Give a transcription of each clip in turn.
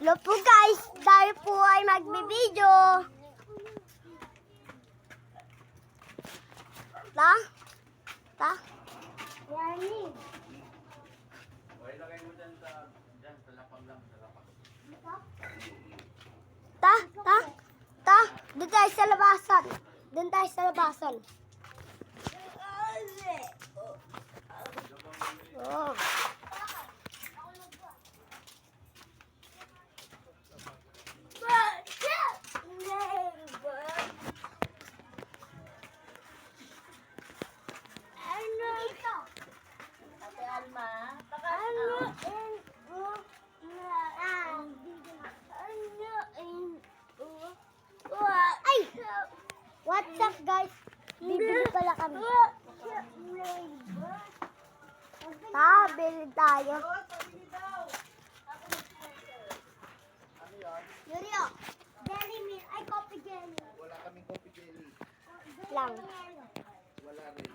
Hello po guys, tayo po ay magbibideo. Warning. Okay, lagay mo dyan sa lapag lang, sa lapag. Doon tayo sa labasan. Oh. Ay! What's up guys? Bibili pala kami. Bili tayo. Julio, jelly meal. Ay, coffee jelly. Wala kaming coffee jelly. Lang. Wala rin.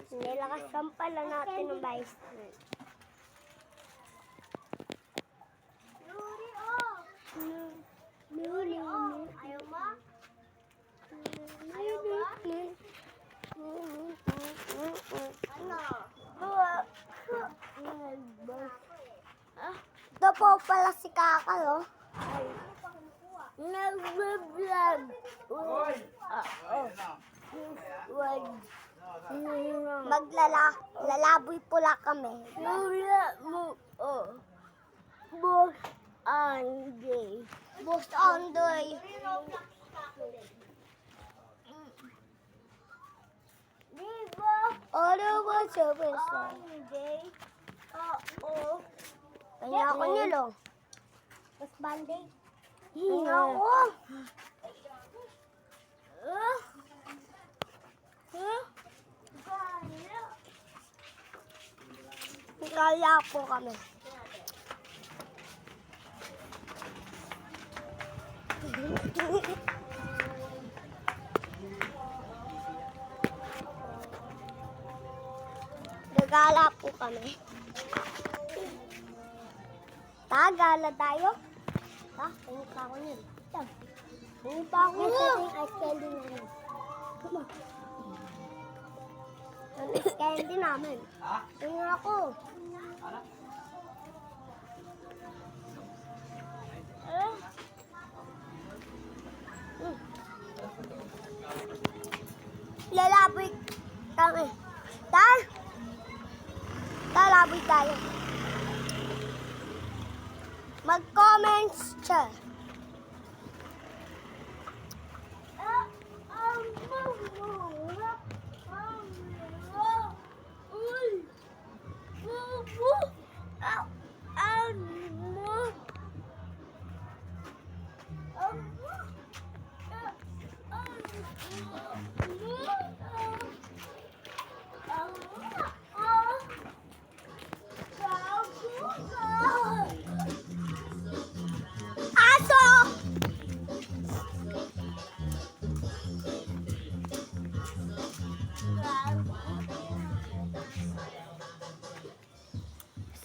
Nilakasan pala natin ng vice. Ayaw mo? Ayaw mo? Ano? Ito po pala si Kakal, oh. Nag-vlog. Lalaboy pula kami. Boss Andy. Boss Andy. Diba? Ano ba sabi sa? Oo. Kanya ako nilo. Boss Bandy. Kanya ako. Kaya po kami. Gagala po kami. Gala tayo. Tingin pa ako yun. Tingin pa ako yun. Ice candy namin. Ice candy namin. Tingin ako. Lalaboy kami. Lalaboy tayo. Mag-comments siya.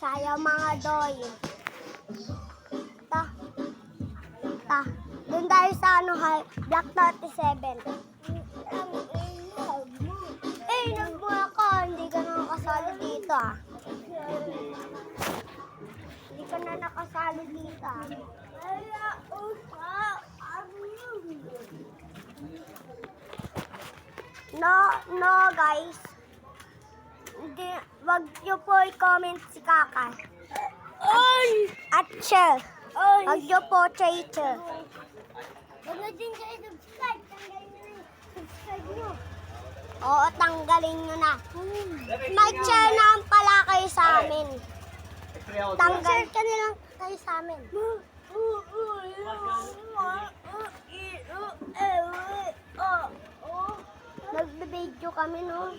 Sayang mga doy. Doon tayo sa Block 37. Nagmula ka. Hindi ka na nakasali dito, Hindi ka na nakasali dito, No, guys. Wag niyo po i-comment si Kaka. At siya. Wag niyo po siya. Wag niyo din kayo subscribe. Tanggalin nyo. Oo, tanggalin nyo na. Mag-share naman pala kayo sa amin. Share ka nilang kayo sa amin. Nagbe-video kami, no?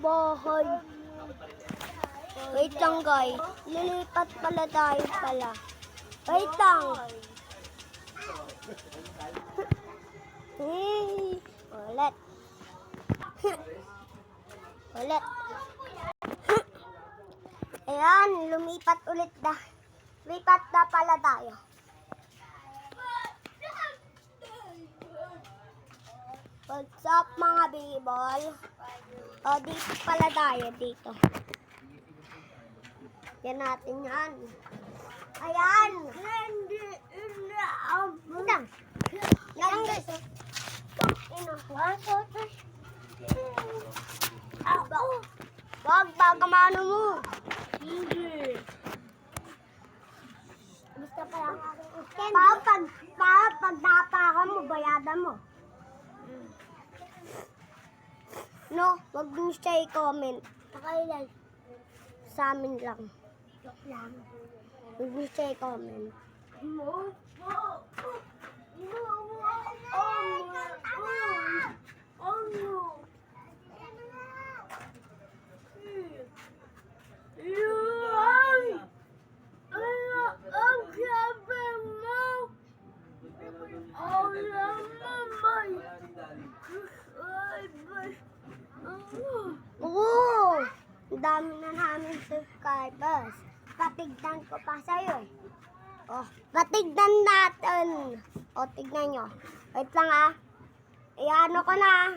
Bahay. Wait lang, guys. Lilipat pala tayo pala. Wait lang. Ulit. Ayan, lumipat ulit na. Lipat na pala tayo. What's up mga b-ball? O, dito pala tayo, dito. Yan natin yan. Ayan! Yan. Yan guys. Wag, bagamano mo. Hindi. Gusto pa lang. Pag napakan mo, bayadan mo. No, wag mo siya i-comment. Pakailan. Sa amin lang. Joke lang. Wag mo siya i-comment. Oo! Ang dami na namin subscribers. Patignan ko pa sa'yo eh. Oh, patignan natin. O, tignan nyo. Wait lang ah. Iano ko na.